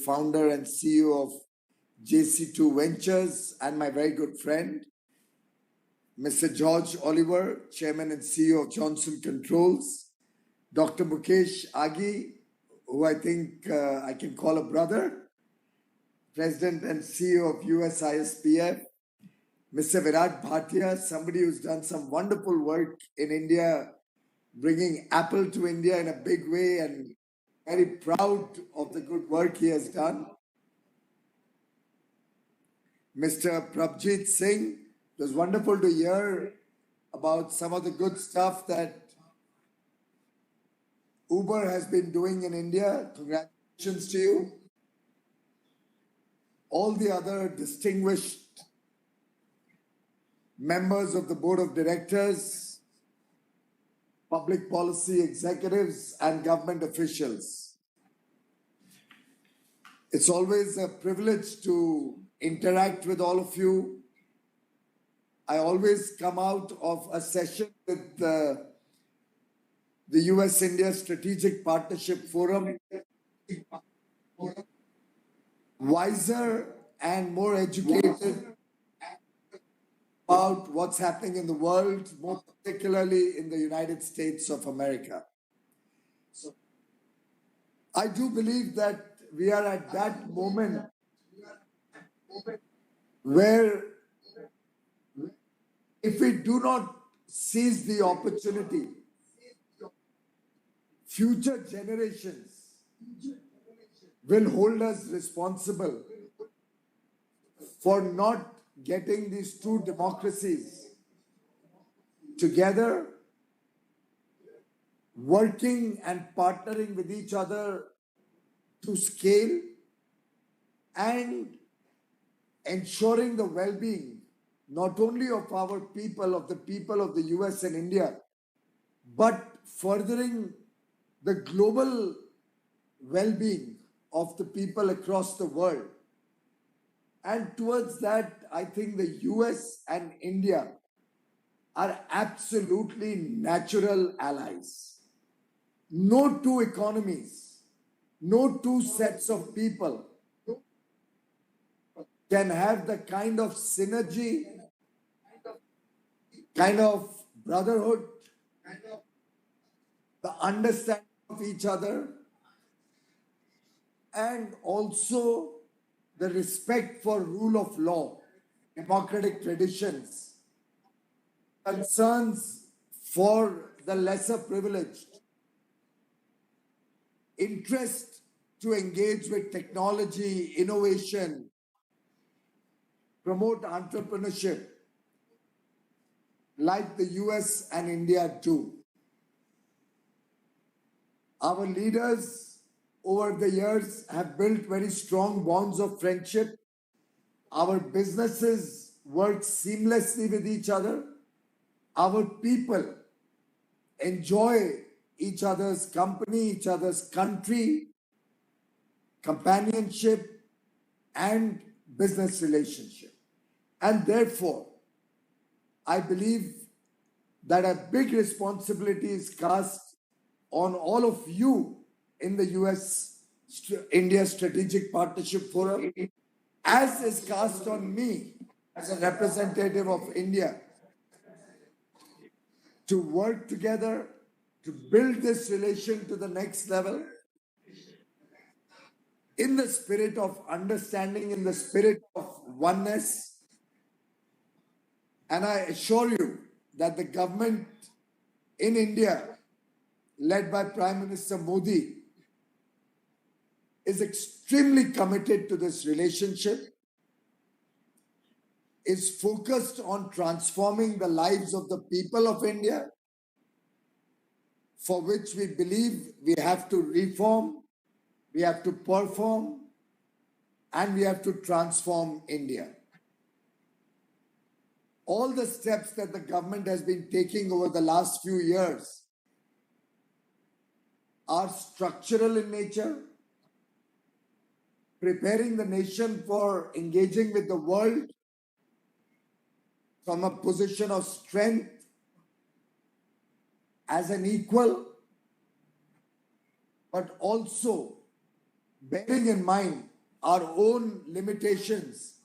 founder and CEO of JC2 Ventures, and my very good friend, Mr. George Oliver, Chairman and CEO of Johnson Controls, Dr. Mukesh Aghi, who I think I can call a brother, President and CEO of USISPF, Mr. Virat Bhatia, somebody who's done some wonderful work in India, bringing Apple to India in a big way, and very proud of the good work he has done. Mr. Prabjit Singh, it was wonderful to hear about some of the good stuff that Uber has been doing in India. Congratulations to you. All the other distinguished members of the board of directors, public policy executives, and government officials. It's always a privilege to interact with all of you. I always come out of a session with the US-India Strategic Partnership Forum wiser and more educated about what's happening in the world, more particularly in the United States of America. So I do believe that we are at that moment where if we do not seize the opportunity, future generations will hold us responsible for not getting these two democracies together, working and partnering with each other to scale and ensuring the well-being not only of our people, of the US and India, but furthering the global well-being of the people across the world. And towards that, I think the US and India are absolutely natural allies. No two economies, no two sets of people can have the kind of synergy, kind of brotherhood, the understanding of each other, and also the respect for rule of law, democratic traditions, concerns for the lesser privileged, interest to engage with technology, innovation, promote entrepreneurship, like the US and India do. Our leaders over the years have built very strong bonds of friendship. Our businesses work seamlessly with each other. Our people enjoy each other's company, each other's country, companionship, and business relationship. And therefore, I believe that a big responsibility is cast on all of you in the US-India Strategic Partnership Forum, as is cast on me as a representative of India, to work together, to build this relation to the next level, in the spirit of understanding, in the spirit of oneness. And I assure you that the government in India, led by Prime Minister Modi, is extremely committed to this relationship, is focused on transforming the lives of the people of India, for which we believe we have to reform, we have to perform, and we have to transform India. All the steps that the government has been taking over the last few years are structural in nature, preparing the nation for engaging with the world from a position of strength as an equal, but also bearing in mind our own limitations,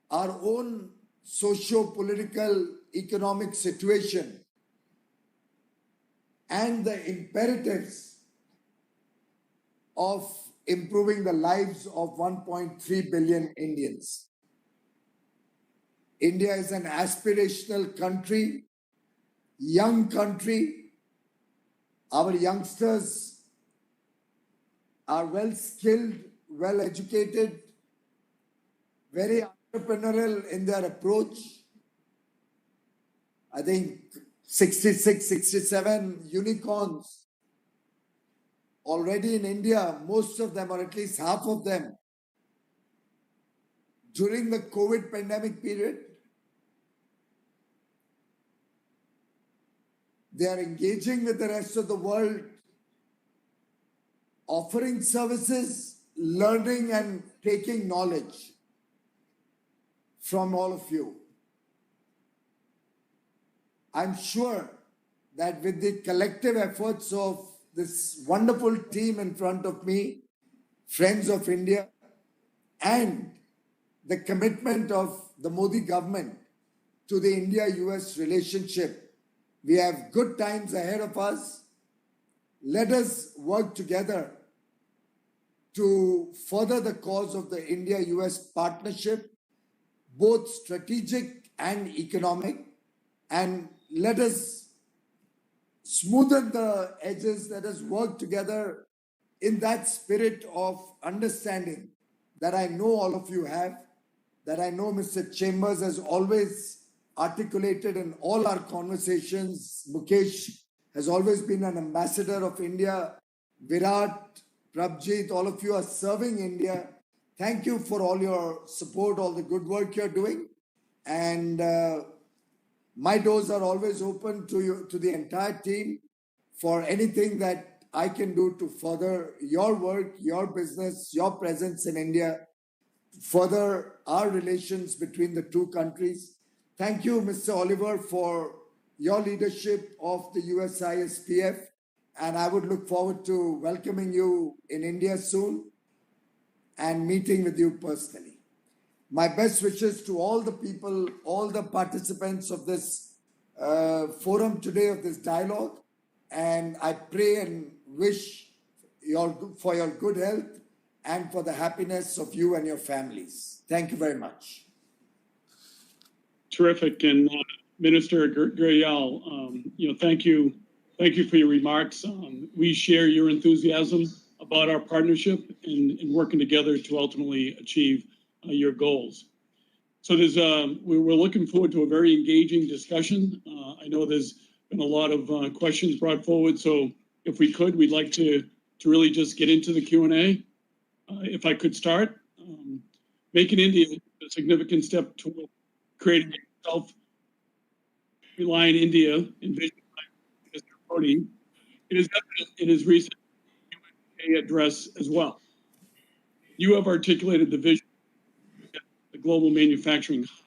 our own socio-political economic situation, and the imperatives of improving the lives of 1.3 billion Indians. India is an aspirational country, young country. Our youngsters are well skilled, well educated, very entrepreneurial in their approach. I think 66, 67 unicorns already in India, most of them, or at least half of them, during the COVID pandemic period, they are engaging with the rest of the world, offering services, learning and taking knowledge from all of you. I'm sure that with the collective efforts of this wonderful team in front of me, Friends of India, and the commitment of the Modi government to the India-US relationship, we have good times ahead of us. Let us work together to further the cause of the India-US partnership, both strategic and economic, and let us smoothen the edges. Let us work together in that spirit of understanding that I know all of you have, that I know Mr. Chambers has always articulated in all our conversations. Mukesh has always been an ambassador of India. Virat, Prabjit, all of you are serving India. Thank you for all your support, all the good work you're doing. And my doors are always open to you, to the entire team, for anything that I can do to further your work, your business, your presence in India, further our relations between the two countries. Thank you, Mr. Oliver, for your leadership of the USISPF. And I would look forward to welcoming you in India soon and meeting with you personally. My best wishes to all the people, all the participants of this forum today, of this dialogue. And I pray and wish for your good health and for the happiness of you and your families. Thank you very much. Terrific. And Minister Goyal, thank you for your remarks. We share your enthusiasm about our partnership and working together to ultimately achieve your goals. So we're looking forward to a very engaging discussion. I know there's been a lot of questions brought forward. So if we could, we'd like to really just get into the Q&A. If I could start, making India a significant step toward creating a self-reliant India envisioned by Mr. Modi. It is evident in his recent UN address as well. You have articulated the vision of the global manufacturing hub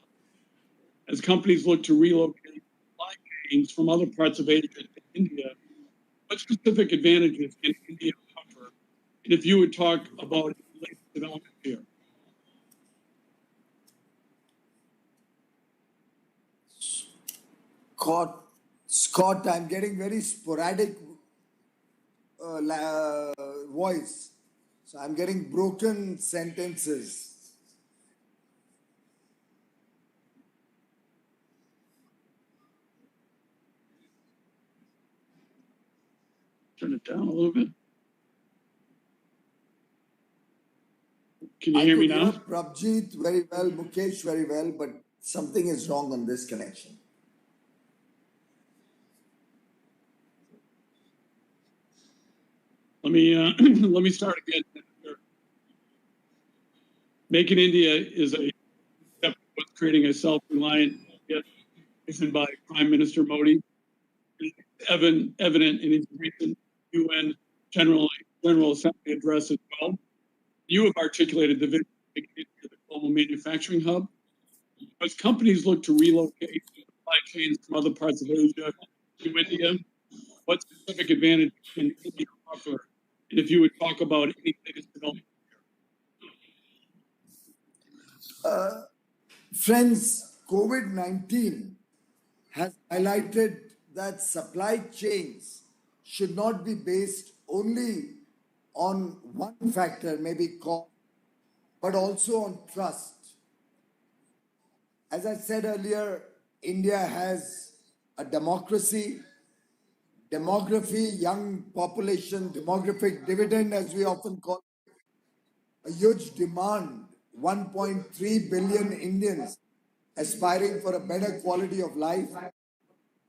as companies look to relocate supply chains from other parts of Asia to India. What specific advantages can India offer? And if you would talk about the latest developments here. Scott, I'm getting very sporadic voice. So I'm getting broken sentences. Turn it down a little bit. Can you hear me now? Prabjit very well, Mukesh very well, but something is wrong on this connection. Let me start again. Making India is a step towards creating a self-reliant vision by Prime Minister Modi. It's evident in his recent UN General Assembly address as well. You have articulated the vision of making India the global manufacturing hub. As companies look to relocate supply chains from other parts of Asia to India, what specific advantage can India offer And if you would talk about any latest development. Friends, COVID-19 has highlighted that supply chains should not be based only on one factor, maybe cost, but also on trust. As I said earlier, India has a democracy, demography, young population, demographic dividend, as we often call it, a huge demand, 1.3 billion Indians aspiring for a better quality of life,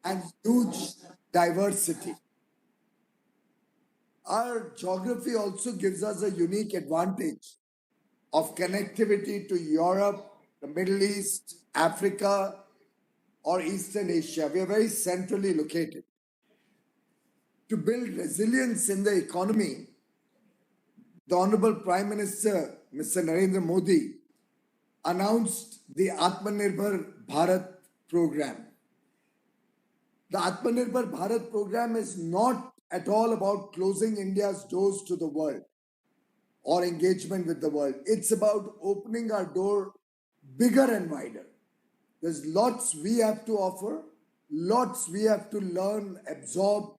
and huge diversity. Our geography also gives us a unique advantage of connectivity to Europe, the Middle East, Africa, or Eastern Asia. We are very centrally located. To build resilience in the economy, the Honorable Prime Minister, Mr. Narendra Modi, announced the Atmanirbhar Bharat program. The Atmanirbhar Bharat program is not at all about closing India's doors to the world or engagement with the world. It's about opening our door bigger and wider. There's lots we have to offer, lots we have to learn, absorb,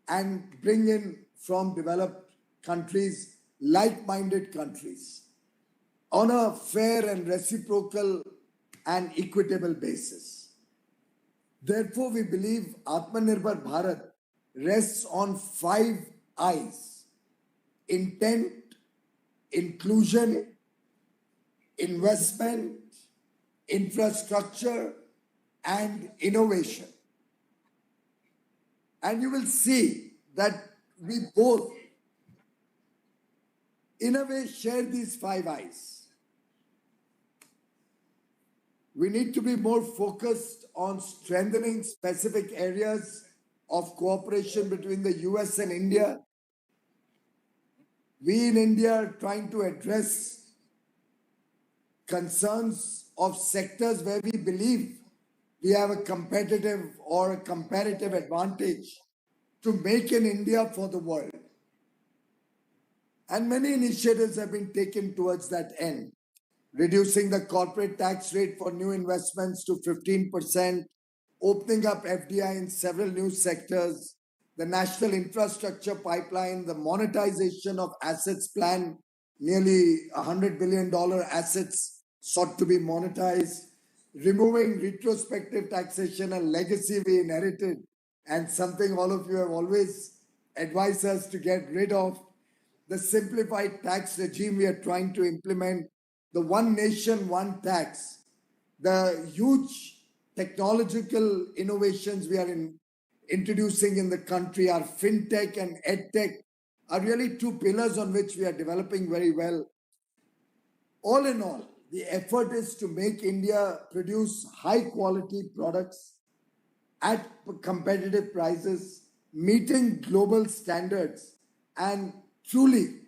and bring in from developed countries, like-minded countries, on a fair and reciprocal and equitable basis. Therefore, we believe Atmanirbhar Bharat rests on 5 I's: intent, inclusion, investment, infrastructure, and innovation. And you will see that we both, in a way, share these 5 I's. We need to be more focused on strengthening specific areas of cooperation between the US and India. We in India are trying to address concerns of sectors where we believe we have a competitive or a comparative advantage to make in India for the world. And many initiatives have been taken towards that end. Reducing the corporate tax rate for new investments to 15%, opening up FDI in several new sectors, the national infrastructure pipeline, the monetization of assets plan, nearly $100 billion assets sought to be monetized, removing retrospective taxation, a legacy we inherited and something all of you have always advised us to get rid of, the simplified tax regime we are trying to implement, the one nation, one tax, the huge technological innovations we are introducing in the country, our fintech and edtech are really 2 pillars on which we are developing very well. All in all, the effort is to make India produce high quality products at competitive prices, meeting global standards, and truly,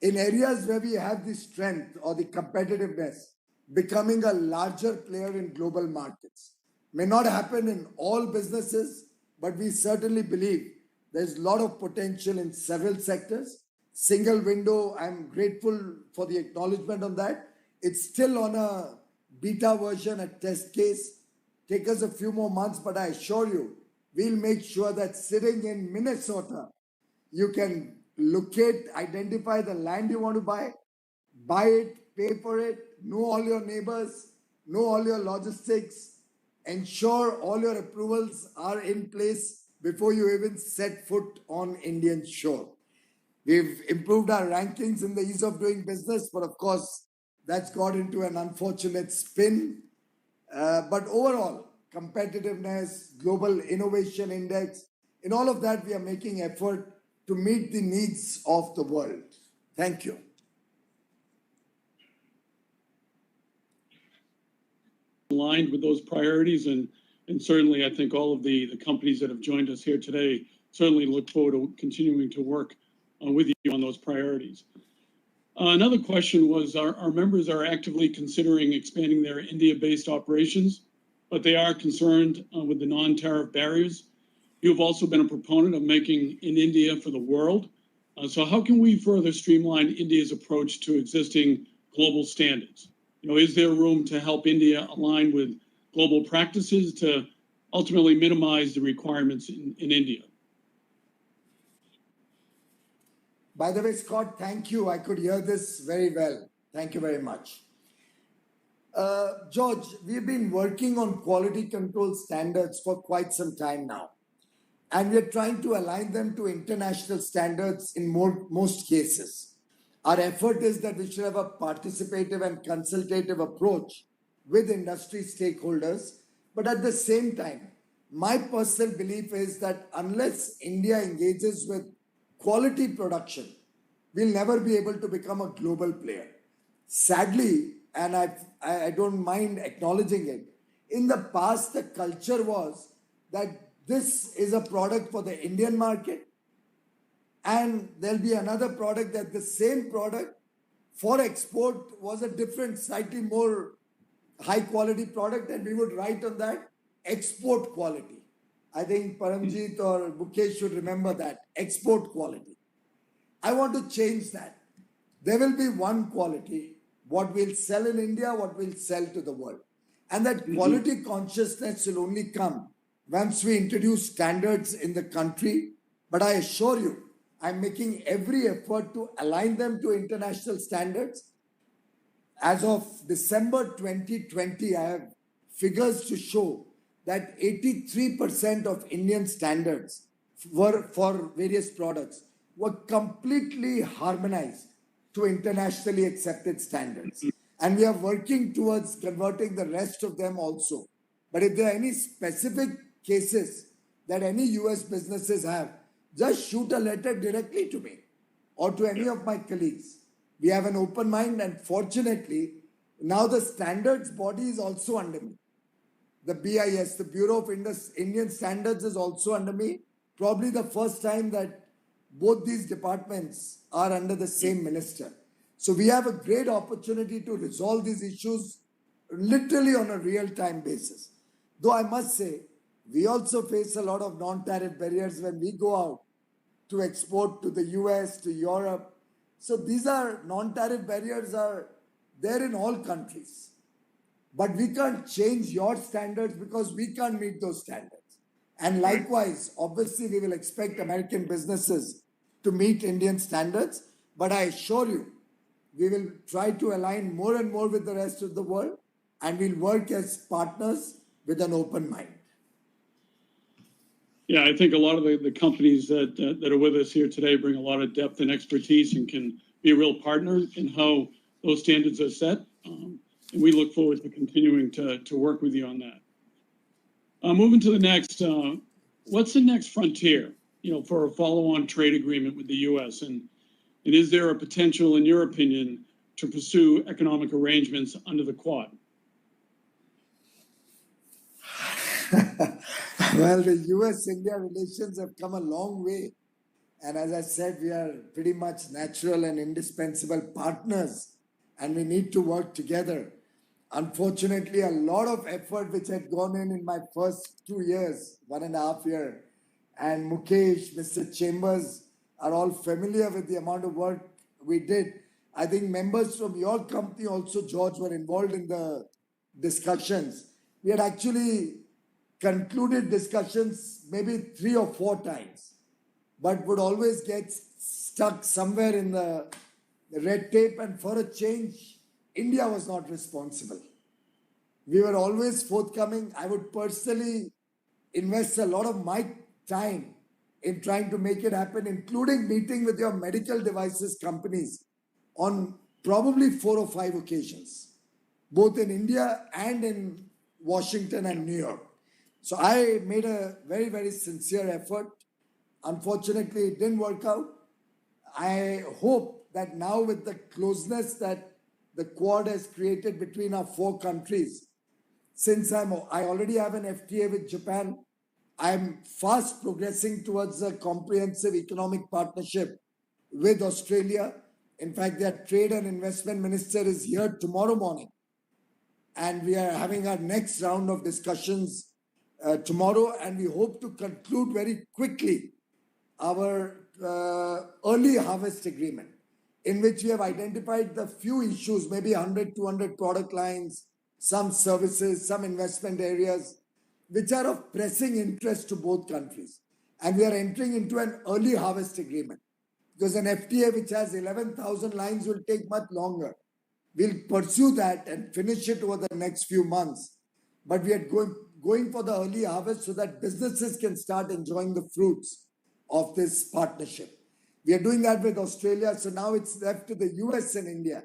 in areas where we have the strength or the competitiveness, becoming a larger player in global markets. May not happen in all businesses, but we certainly believe there's a lot of potential in several sectors. Single window, I'm grateful for the acknowledgement on that. It's still on a beta version, a test case. Take us a few more months, but I assure you, we'll make sure that sitting in Minnesota, you can locate, identify the land you want to buy it, pay for it, know all your neighbors, know all your logistics, ensure all your approvals are in place before you even set foot on Indian shore. We've improved our rankings in the ease of doing business, but of course, that's got into an unfortunate spin. But overall, competitiveness, global innovation index, in all of that, we are making effort to meet the needs of the world. Thank you. Aligned with those priorities, and certainly I think all of the companies that have joined us here today certainly look forward to continuing to work with you on those priorities. Another question was, our members are actively considering expanding their India-based operations, but they are concerned with the non-tariff barriers. You have also been a proponent of making in India for the world, So how can we further streamline India's approach to existing global standards? Is there room to help India align with global practices to ultimately minimize the requirements in India? By the way, Scott, thank you. I could hear this very well. Thank you very much. George, we've been working on quality control standards for quite some time now. And we're trying to align them to international standards in most cases. Our effort is that we should have a participative and consultative approach with industry stakeholders. But at the same time, my personal belief is that unless India engages with quality production, we'll never be able to become a global player. Sadly, and I don't mind acknowledging it, in the past, the culture was that this is a product for the Indian market, and there'll be another product that the same product for export was a different, slightly more high quality product, and we would write on that export quality. I think Paramjit or Mukesh should remember that, export quality. I want to change that. There will be one quality, what we'll sell in India, what we'll sell to the world. And that quality consciousness will only come once we introduce standards in the country. But I assure you, I'm making every effort to align them to international standards. As of December 2020, I have figures to show that 83% of Indian standards for various products were completely harmonized to internationally accepted standards. And we are working towards converting the rest of them also. But if there are any specific cases that any US businesses have, just shoot a letter directly to me or to any of my colleagues. We have an open mind, and fortunately, now the standards body is also under me. The BIS, the Bureau of Indian Standards, is also under me. Probably the first time that both these departments are under the same minister. So we have a great opportunity to resolve these issues literally on a real-time basis. Though I must say, we also face a lot of non-tariff barriers when we go out to export to the US, to Europe. So these are non-tariff barriers are there in all countries. But we can't change your standards because we can't meet those standards. And likewise, obviously, we will expect American businesses to meet Indian standards. But I assure you, we will try to align more and more with the rest of the world, and we'll work as partners with an open mind. Yeah, I think a lot of the companies that are with us here today bring a lot of depth and expertise and can be a real partner in how those standards are set. And we look forward to continuing to work with you on that. Moving to the next, what's the next frontier, for a follow-on trade agreement with the U.S. And is there a potential, in your opinion, to pursue economic arrangements under the Quad? Well, the US-India relations have come a long way. And as I said, we are pretty much natural and indispensable partners, and we need to work together. Unfortunately, a lot of effort which had gone in my first 2 years, 1.5 years, and Mukesh, Mr. Chambers are all familiar with the amount of work we did. I think members from your company also, George, were involved in the discussions. We had actually concluded discussions maybe 3 or 4 times, but would always get stuck somewhere in the red tape, and for a change, India was not responsible. We were always forthcoming. I would personally invest a lot of my time in trying to make it happen, including meeting with your medical devices companies on probably 4 or 5 occasions, both in India and in Washington and New York. So I made a very, very sincere effort. Unfortunately, it didn't work out. I hope that now with the closeness that the Quad has created between our 4 countries, since I already have an FTA with Japan, I'm fast progressing towards a comprehensive economic partnership with Australia. In fact, their trade and investment minister is here tomorrow morning. And we are having our next round of discussions tomorrow, and we hope to conclude very quickly our early harvest agreement in which we have identified the few issues, maybe 100, 200 product lines, some services, some investment areas, which are of pressing interest to both countries. And we are entering into an early harvest agreement because an FTA which has 11,000 lines will take much longer. We'll pursue that and finish it over the next few months. But we are going for the early harvest so that businesses can start enjoying the fruits of this partnership. We are doing that with Australia. So now it's left to the US and India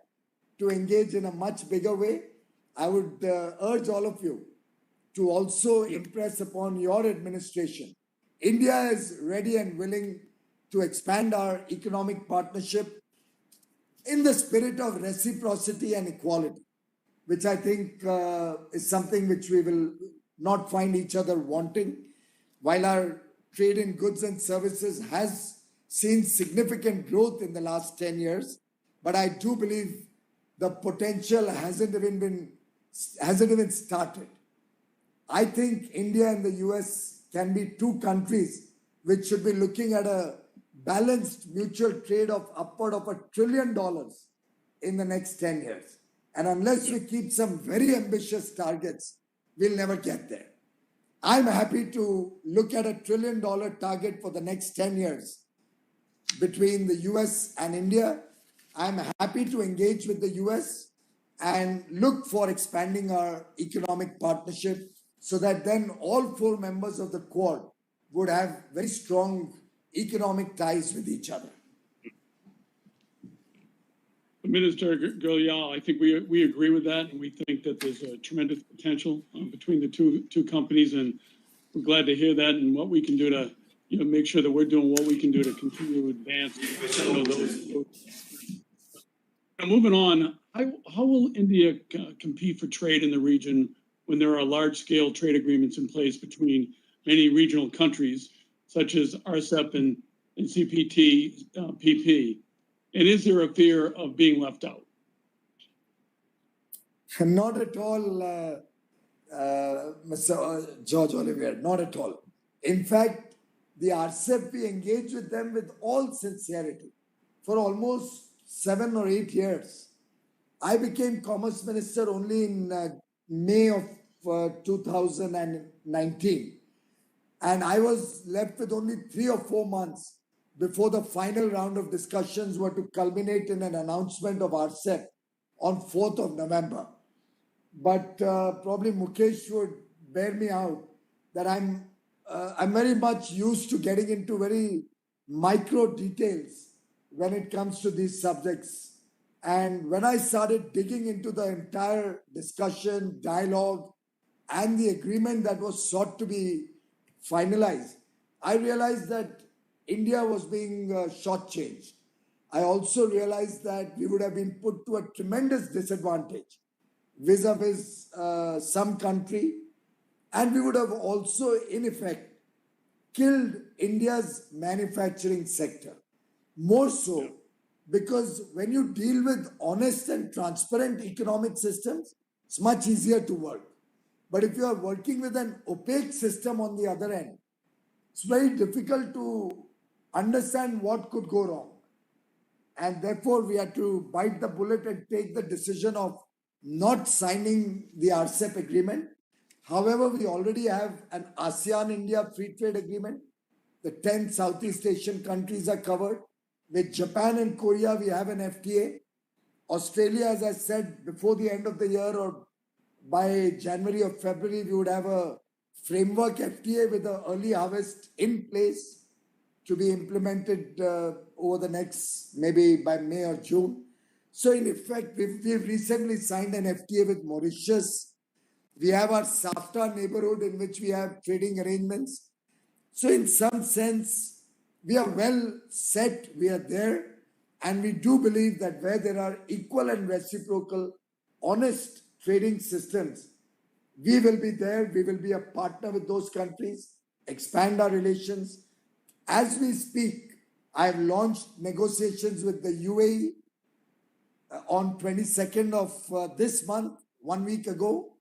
to engage in a much bigger way. I would urge all of you to also impress upon your administration. India is ready and willing to expand our economic partnership in the spirit of reciprocity and equality, which I think is something which we will not find each other wanting. While our trade in goods and services has seen significant growth in the last 10 years, but I do believe the potential hasn't even started. I think India and the US can be two countries which should be looking at a balanced mutual trade of upward of $1 trillion in the next 10 years. And unless we keep some very ambitious targets, we'll never get there. I'm happy to look at $1 trillion target for the next 10 years between the US and India. I'm happy to engage with the US and look for expanding our economic partnership so that then all four members of the Quad would have very strong economic ties with each other. Minister Goyal, I think we agree with that, and we think that there's a tremendous potential between the two companies, and we're glad to hear that and what we can do to make sure that we're doing what we can do to continue to advance those. Now, moving on, how will India compete for trade in the region when there are large-scale trade agreements in place between many regional countries, such as RCEP and CPTPP? And is there a fear of being left out? Not at all, Mr. George Olivier, not at all. In fact, the RCEP, we engage with them with all sincerity for almost 7 or 8 years. I became Commerce Minister only in May of 2019. And I was left with only 3 or 4 months before the final round of discussions were to culminate in an announcement of RCEP on 4th of November. But probably Mukesh would bear me out that I'm very much used to getting into very micro details when it comes to these subjects. And when I started digging into the entire discussion, dialogue, and the agreement that was sought to be finalized, I realized that India was being shortchanged. I also realized that we would have been put to a tremendous disadvantage vis-a-vis some country, and we would have also, in effect, killed India's manufacturing sector. More so, because when you deal with honest and transparent economic systems, it's much easier to work. But if you are working with an opaque system on the other end, it's very difficult to understand what could go wrong. And therefore, we had to bite the bullet and take the decision of not signing the RCEP agreement. However, we already have an Asean-India free trade agreement. The 10 Southeast Asian countries are covered. With Japan and Korea, we have an FTA. Australia, as I said, before the end of the year or by January or February, we would have a framework FTA with the early harvest in place to be implemented over the next, maybe by May or June. So in effect, we've recently signed an FTA with Mauritius. We have our SAFTA neighborhood in which we have trading arrangements. So in some sense, we are well set, we are there, and we do believe that where there are equal and reciprocal, honest trading systems, we will be there, we will be a partner with those countries, expand our relations. As we speak, I have launched negotiations with the UAE on 22nd of this month, 1 week ago.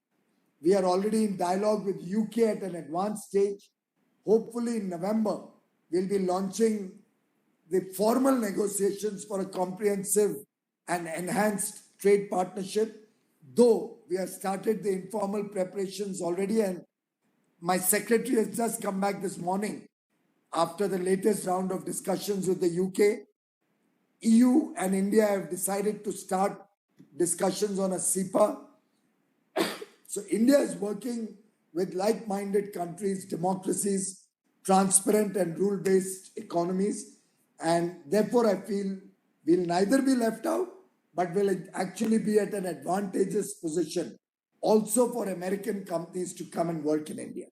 We are already in dialogue with UK at an advanced stage. Hopefully in November, we'll be launching the formal negotiations for a comprehensive and enhanced trade partnership, though we have started the informal preparations already, and my secretary has just come back this morning after the latest round of discussions with the UK. EU and India have decided to start discussions on a CEPA. So India is working with like-minded countries, democracies, transparent and rule-based economies. And therefore, I feel we'll neither be left out, but will actually be at an advantageous position also for American companies to come and work in India.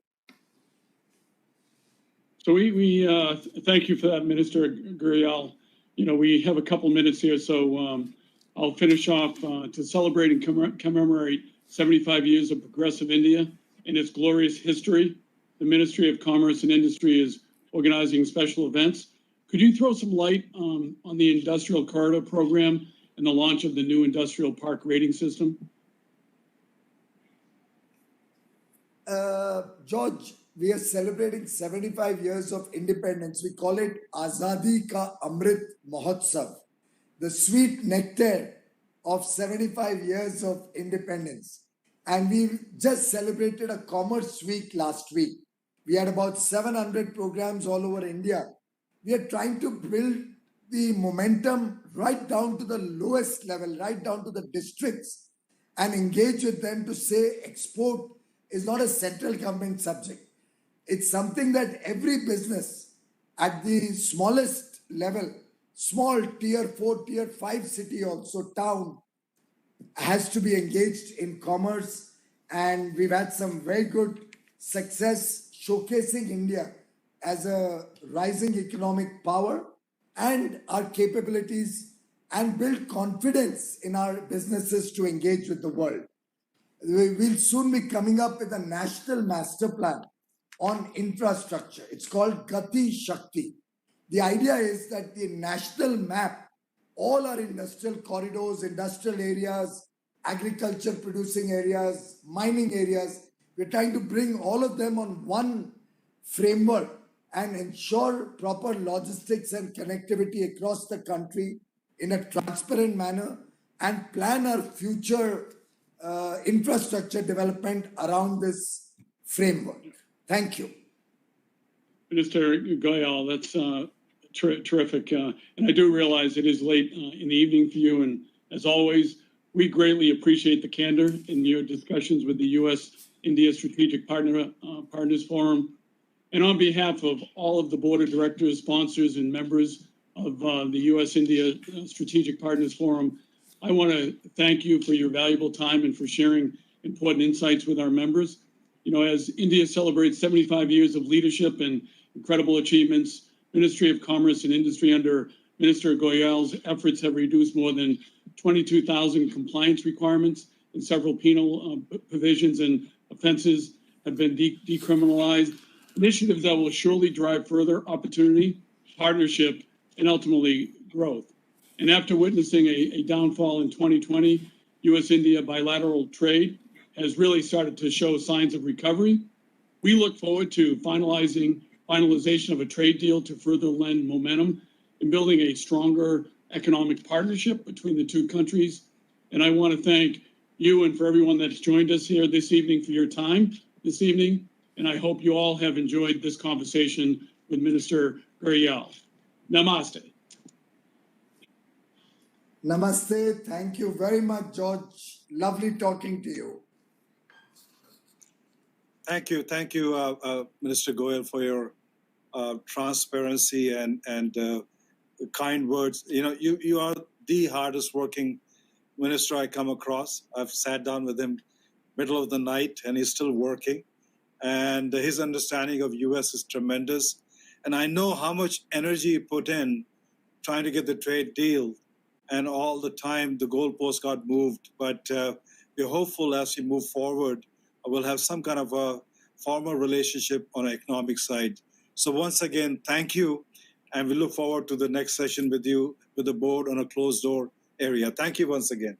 So we thank you for that, Minister Goyal. You know, we have a couple minutes here, so I'll finish off to celebrate and commemorate 75 years of progressive India and its glorious history. The Ministry of Commerce and Industry is organizing special events. Could you throw some light on the Industrial Corridor Program and the launch of the new Industrial Park Rating System? George, we are celebrating 75 years of independence. We call it Azadi Ka Amrit Mahotsav, the sweet nectar of 75 years of independence. And we just celebrated a Commerce Week last week. We had about 700 programs all over India. We are trying to build the momentum right down to the lowest level, right down to the districts, and engage with them to say export is not a central government subject. It's something that every business at the smallest level, small tier 4, tier 5 city also, town, has to be engaged in commerce. And we've had some very good success showcasing India as a rising economic power and our capabilities, and build confidence in our businesses to engage with the world. We'll soon be coming up with a national master plan on infrastructure. It's called Gati Shakti. The idea is that the national map, all our industrial corridors, industrial areas, agriculture producing areas, mining areas, we're trying to bring all of them on one framework and ensure proper logistics and connectivity across the country in a transparent manner, and plan our future infrastructure development around this framework. Thank you. Minister Goyal, that's terrific. And I do realize it is late in the evening for you. And as always, we greatly appreciate the candor in your discussions with the U.S.-India Strategic Partners Forum. And on behalf of all of the board of directors, sponsors, and members of the U.S.-India Strategic Partners Forum, I want to thank you for your valuable time and for sharing important insights with our members. You know, as India celebrates 75 years of leadership and incredible achievements, Ministry of Commerce and Industry under Minister Goyal's efforts have reduced more than 22,000 compliance requirements, and several penal provisions and offenses have been decriminalized. Initiatives that will surely drive further opportunity, partnership, and ultimately growth. And after witnessing a downfall in 2020, U.S.-India bilateral trade has really started to show signs of recovery. We look forward to finalization of a trade deal to further lend momentum in building a stronger economic partnership between the two countries. And I want to thank you and for everyone that's joined us here this evening for your time this evening. And I hope you all have enjoyed this conversation with Minister Goyal. Namaste. Namaste. Thank you very much, George. Lovely talking to you. Thank you, Minister Goyal, for your transparency and kind words. You know, you are the hardest working minister I come across. I've sat down with him middle of the night, and he's still working. And his understanding of US is tremendous. And I know how much energy he put in trying to get the trade deal. And all the time, the goalpost got moved. But we're hopeful as we move forward, we'll have some kind of a formal relationship on the economic side. So once again, thank you. And we look forward to the next session with you, with the board on a closed door area. Thank you once again.